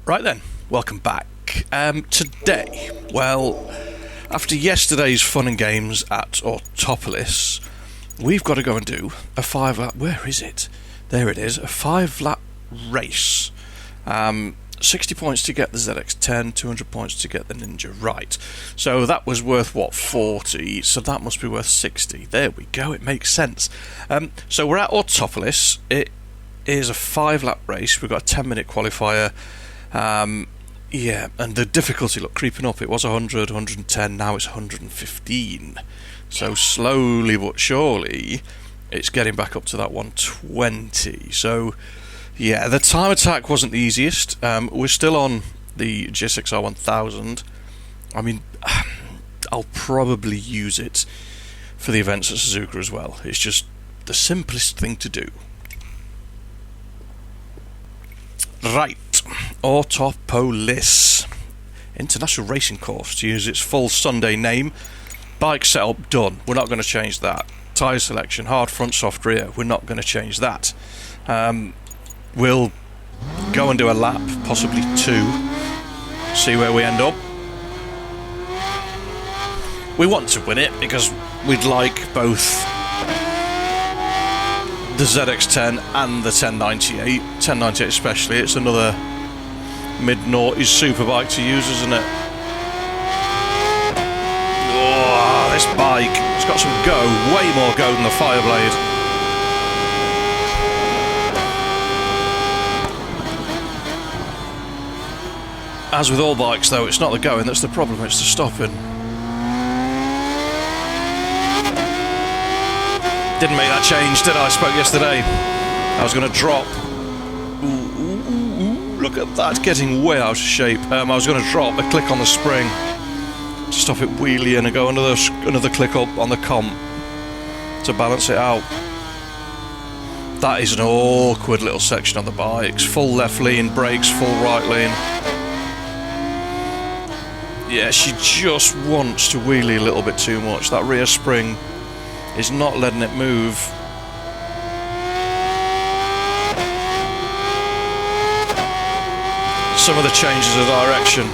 Right then, welcome back. Today, well, after yesterday's fun and games at Autopolis, we've got to go and do a 5-lap... Where is it? There it is, a 5-lap race. 60 points to get the ZX-10, 200 points to get the Ninja. Right. So that was worth, what, 40? So that must be worth 60. There we go, it makes sense. So we're at Autopolis. It is a 5-lap race. We've got a 10-minute qualifier. Yeah, and the difficulty, look, creeping up. It was 100, 110, now it's 115. So slowly but surely, it's getting back up to that 120. So, yeah, the time attack wasn't the easiest. We're still on the GSX-R1000. I mean, I'll probably use it for the events at Suzuki as well. It's just the simplest thing to do. Right, Autopolis International Racing Course, to use its full Sunday name. Bike setup done, we're not going to change that. Tyre selection, hard front, soft rear, we're not going to change that. We'll go and do a lap, possibly 2, see where we end up. We want to win it because we'd like both the ZX-10 and the 1098. 1098 especially, it's another mid-noughties superbike to use, isn't it? Oh, this bike, it's got some go, way more go than the Fireblade. As with all bikes though, it's not the going that's the problem, it's the stopping. Didn't make that change, did I? I spoke yesterday. I was going to drop. Ooh, look at that, getting way out of shape. I was going to drop a click on the spring to stop it wheeling and go another click up on the comp to balance it out. That is an awkward little section on the bikes. Full left lean, brakes, full right lean. Yeah, she just wants to wheelie a little bit too much. That rear spring is not letting it move. Some of the changes of direction.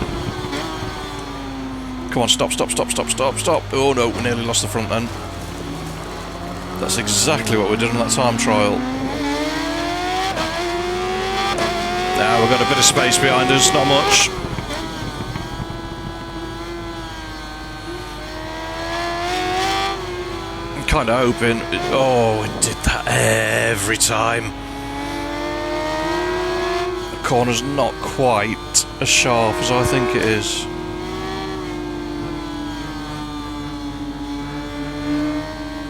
Come on, stop. Oh no, we nearly lost the front end. That's exactly what we did in that time trial. Now we've got a bit of space behind us, not much. Kind of hoping. Oh, it did that every time. The corner's not quite as sharp as I think it is.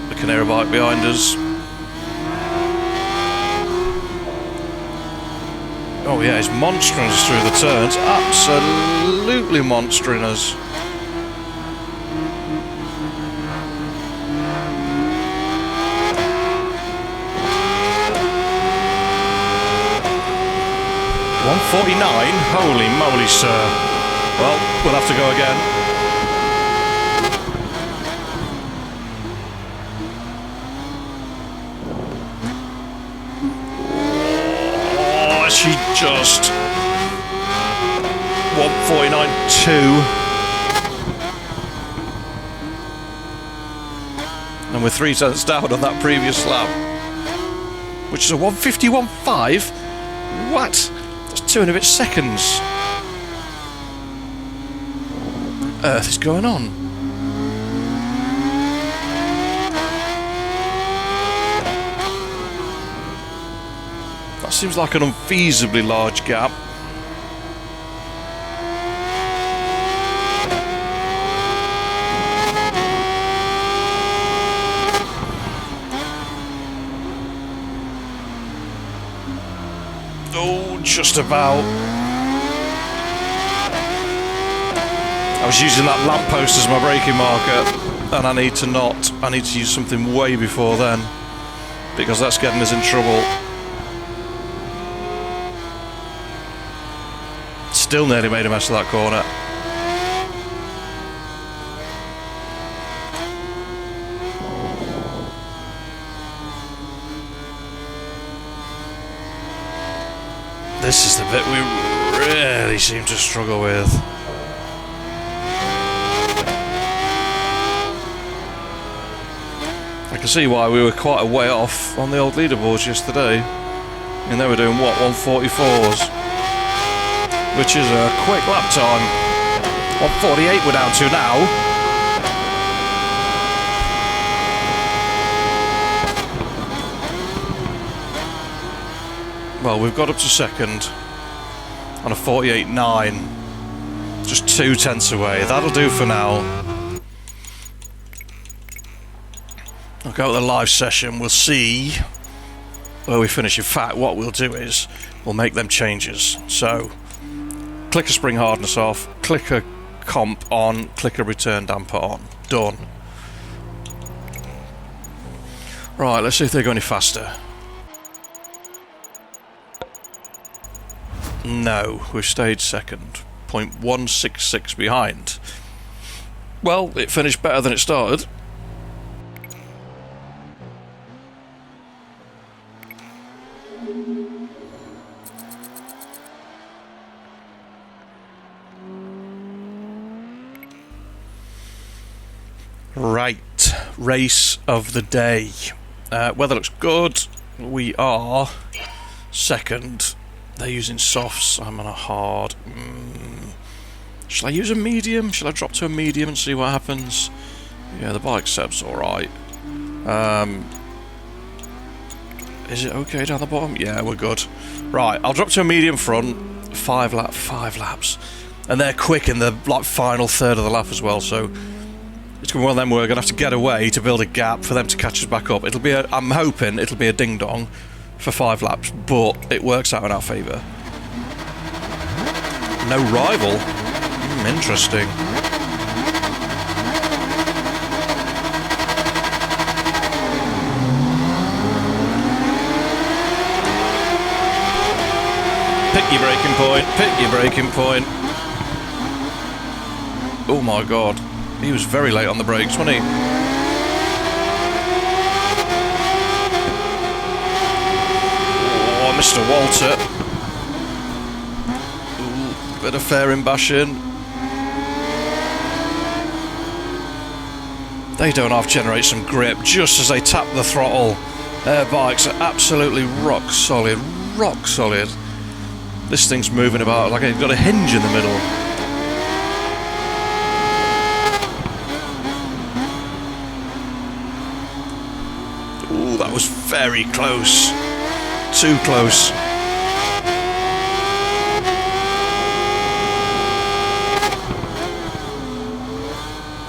The Canary bike behind us. Oh yeah, he's monstering us through the turns. Absolutely monstering us. .149? Holy moly, sir. Well, we'll have to go again. Oh, she just... 149.2. And we're 3 cents down on that previous lap. Which is a 151.5? What? 2 and a bit seconds. Earth is going on. That seems like an unfeasibly large gap. Oh, just about. I was using that lamppost as my braking marker, and I need to not. I need to use something way before then, because that's getting us in trouble. Still nearly made a mess of that corner. This is the bit we really seem to struggle with. I can see why we were quite a way off on the old leaderboards yesterday. And they were doing what, 144s? Which is a quick lap time. 148 we're down to now. Well, we've got up to second on a 48.9. Just 2 tenths away. That'll do for now. I'll go to the live session. We'll see where we finish. In fact, what we'll do is we'll make them changes. So, click a spring hardness off, click a comp on, click a return damper on. Done. Right, let's see if they go any faster. No, we've stayed second. 0.166 behind. Well, it finished better than it started. Right, race of the day. Weather looks good. We are second. They're using softs. I'm on a hard. Shall I use a medium? Shall I drop to a medium and see what happens? Yeah, the bike setup's alright. Is it okay down the bottom? Yeah, we're good. Right, I'll drop to a medium front. 5 laps. And they're quick in the final third of the lap as well, so it's going to be one of them where we're going to have to get away to build a gap for them to catch us back up. I'm hoping it'll be a ding-dong for 5 laps, but it works out in our favour. No rival? Interesting. Pick your braking point, pick your braking point. Oh my god. He was very late on the brakes, wasn't he? Oh, Mr. Walter. Ooh, bit of fairing bashing. They don't half-generate some grip just as they tap the throttle. Their bikes are absolutely rock solid, rock solid. This thing's moving about like it's got a hinge in the middle. Ooh, that was very close. Too close.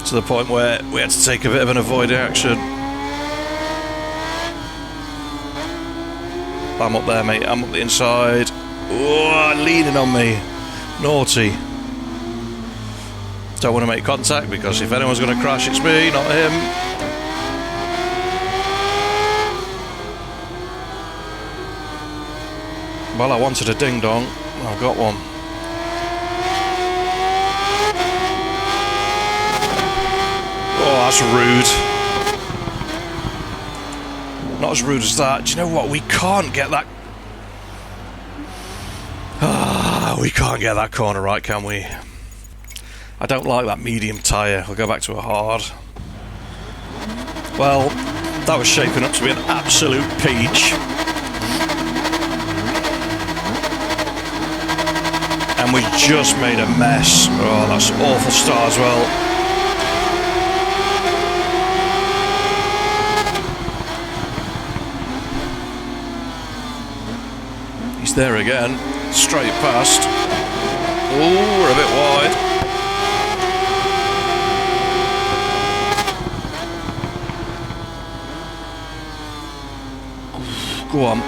To the point where we had to take a bit of an avoiding action. I'm up there, mate. I'm up the inside. Oh, leaning on me. Naughty. Don't want to make contact because if anyone's going to crash, it's me, not him. Well, I wanted a ding-dong. I've got one. Oh, that's rude. Not as rude as that. Do you know what? We can't get that... we can't get that corner right, can we? I don't like that medium tyre. We'll go back to a hard. Well, that was shaping up to be an absolute peach. And we just made a mess. Oh, that's an awful start as well. He's there again. Straight past. Oh, we're a bit wide. Go on.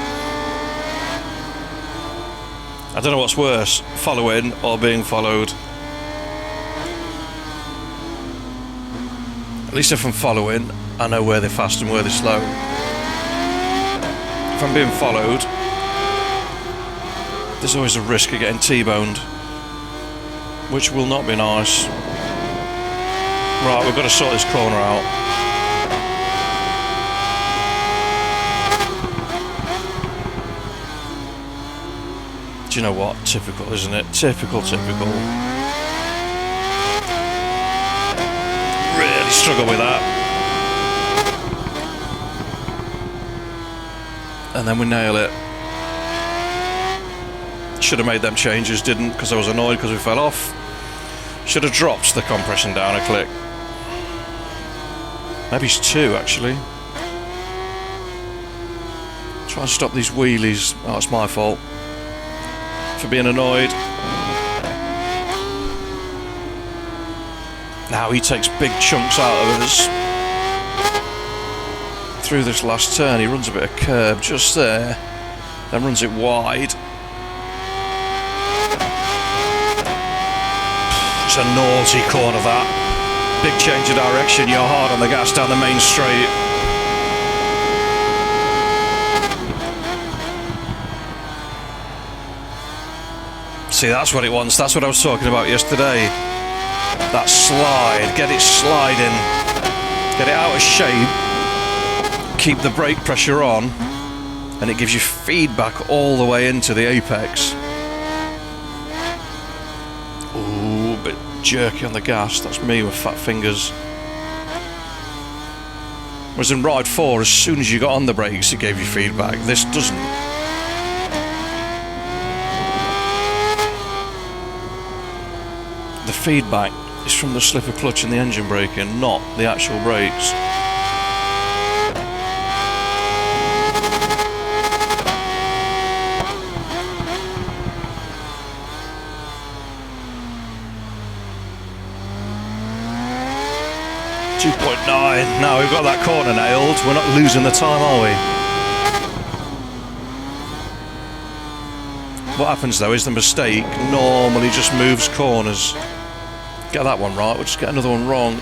I don't know what's worse, following or being followed. At least if I'm following, I know where they're fast and where they're slow. If I'm being followed, there's always a risk of getting T-boned, which will not be nice. Right, we've got to sort this corner out. Do you know what? Typical, isn't it? Typical. Really struggle with that. And then we nail it. Should have made them changes, didn't, because I was annoyed because we fell off. Should have dropped the compression down a click. Maybe it's 2 actually. Try and stop these wheelies. Oh, it's my fault for being annoyed. Now he takes big chunks out of us. Through this last turn, he runs a bit of curb just there, then runs it wide. It's a naughty corner, that. Big change of direction, you're hard on the gas down the main straight. See, that's what it wants, that's what I was talking about yesterday. That slide, get it sliding. Get it out of shape. Keep the brake pressure on. And it gives you feedback all the way into the apex. Ooh, a bit jerky on the gas, that's me with fat fingers. Whereas in Ride 4, as soon as you got on the brakes, it gave you feedback. This doesn't. The feedback is from the slipper clutch and the engine braking, not the actual brakes. Now we've got that corner nailed, we're not losing the time, are we? What happens though is the mistake normally just moves corners. Get that one right, we'll just get another one wrong.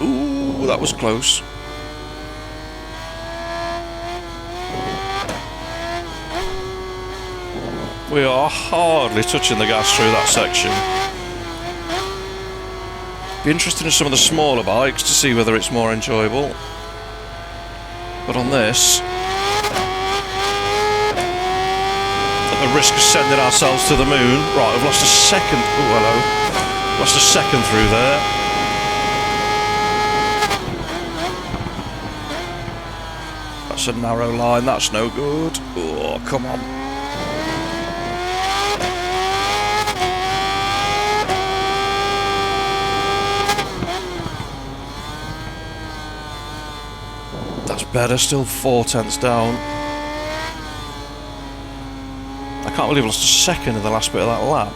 Ooh, that was close. We are hardly touching the gas through that section. Be interested in some of the smaller bikes to see whether it's more enjoyable. But on this, at the risk of sending ourselves to the moon, right, we've lost a second. Oh, hello. Lost a second through there. That's a narrow line, that's no good. Oh, come on. Better, still 4/10 down. I can't believe I lost a second in the last bit of that lap.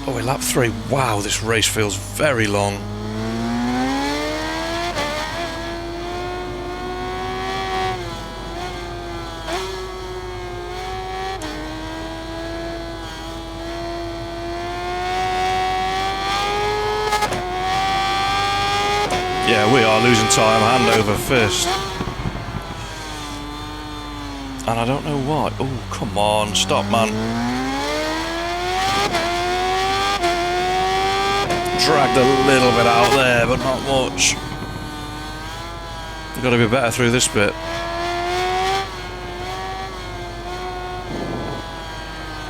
Oh, we're lap 3. Wow, this race feels very long. Yeah, we are losing time hand over fist. And I don't know why. Oh, come on, stop, man. Dragged a little bit out there, but not much. We've got to be better through this bit.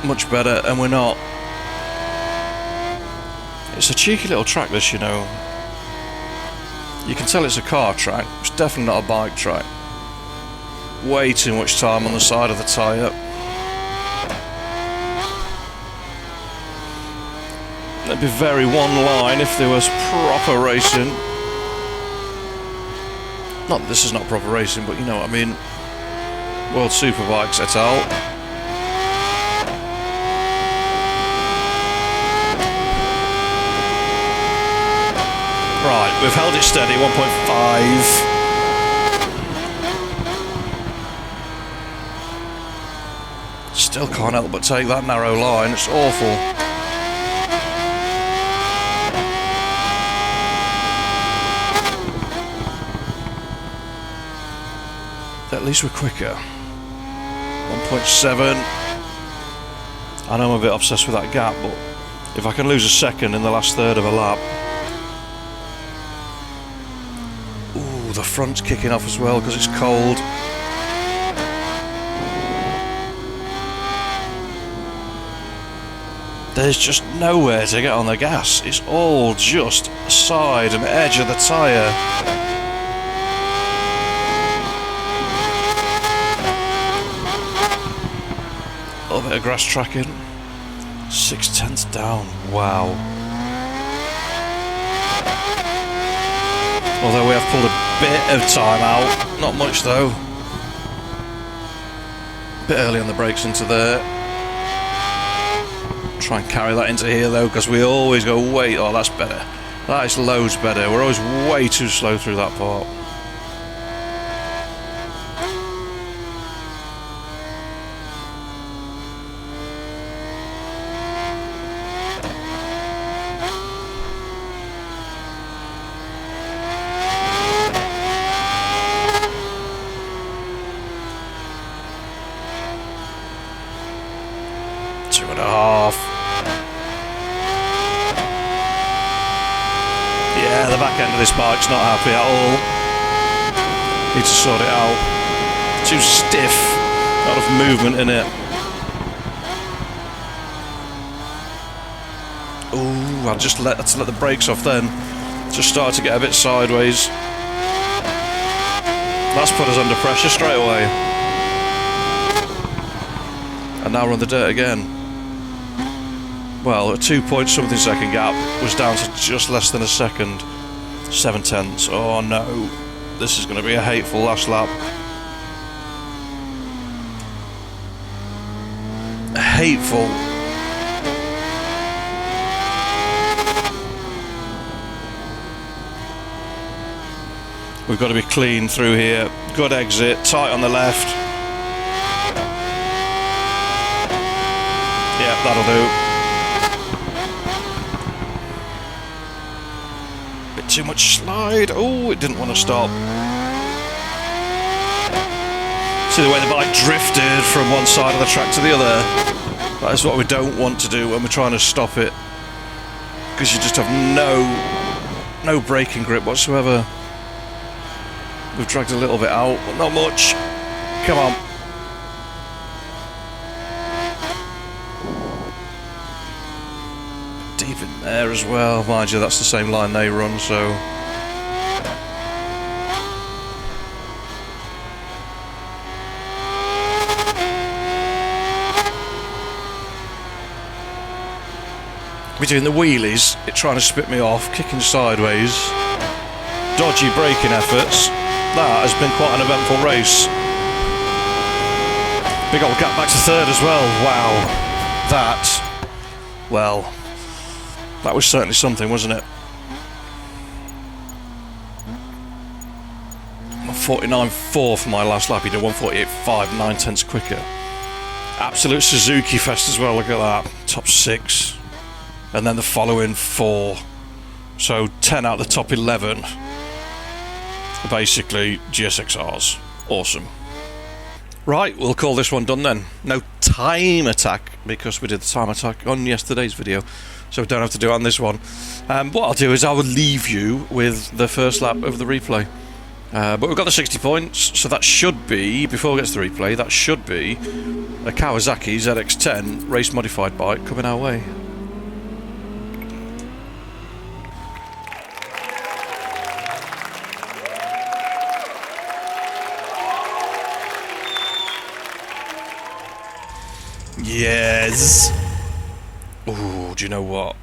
Much better, and we're not. It's a cheeky little track, this, you know. You can tell it's a car track, it's definitely not a bike track. Way too much time on the side of the tyre. It'd be very one line if there was proper racing. Not that this is not proper racing, but you know what I mean. World Superbikes et al. Right, we've held it steady, 1.5. Still can't help but take that narrow line, it's awful. At least we're quicker. 1.7. I know I'm a bit obsessed with that gap, but if I can lose a second in the last third of a lap, Oh, the front's kicking off as well because it's cold. There's just nowhere to get on the gas. It's all just side and edge of the tyre. A little bit of grass tracking. 6/10 down. Wow. Although we have pulled a bit of time out. Not much though. A bit early on the brakes into there. Try and carry that into here though, because we always go way. Oh, that's better. That is loads better. We're always way too slow through that part. Yeah, the back end of this bike's not happy at all. Need to sort it out. Too stiff. Not enough movement in it. Ooh, I just had to let the brakes off then. Just started to get a bit sideways. That's put us under pressure straight away. And now we're on the dirt again. Well, a 2-point-something second gap was down to just less than a second. 7/10. Oh no. This is going to be a hateful last lap. Hateful. We've got to be clean through here. Good exit. Tight on the left. Yeah, that'll do. Too much slide. Oh, it didn't want to stop. See the way the bike drifted from one side of the track to the other. That is what we don't want to do when we're trying to stop it, because you just have no braking grip whatsoever. We've dragged a little bit out, but not much. Come on. Deep in there as well, mind you, that's the same line they run, so we're doing the wheelies, it trying to spit me off, kicking sideways, dodgy braking efforts. That has been quite an eventful race. Big old gap back to third as well. Wow, that was certainly something, wasn't it? 149.4 for my last lap. He did 148.5, 9/10 quicker. Absolute Suzuki fest as well, look at that. Top 6. And then the following 4. So 10 out of the top 11. Basically GSX-Rs. Awesome. Right, we'll call this one done then. No time attack, because we did the time attack on yesterday's video, so we don't have to do it on this one. What I'll do is I will leave you with the first lap of the replay. But we've got the 60 points, so that should be, before we get to the replay, that should be a Kawasaki ZX-10 race modified bike coming our way. Yes. Ooh, do you know what?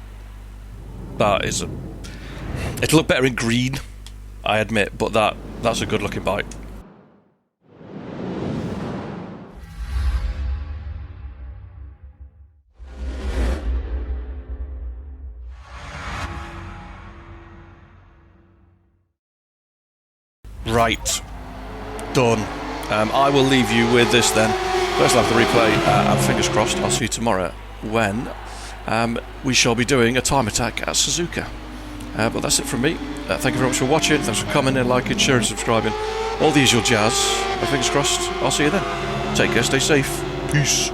That is a... It'll look better in green, I admit, but that's a good looking bike. Right. Done. I will leave you with this then. First lap of the replay, and fingers crossed, I'll see you tomorrow when we shall be doing a time attack at Suzuki. But that's it from me. Thank you very much for watching. Thanks for commenting, liking, sharing, subscribing. All the usual jazz. Fingers crossed, I'll see you then. Take care, stay safe. Peace.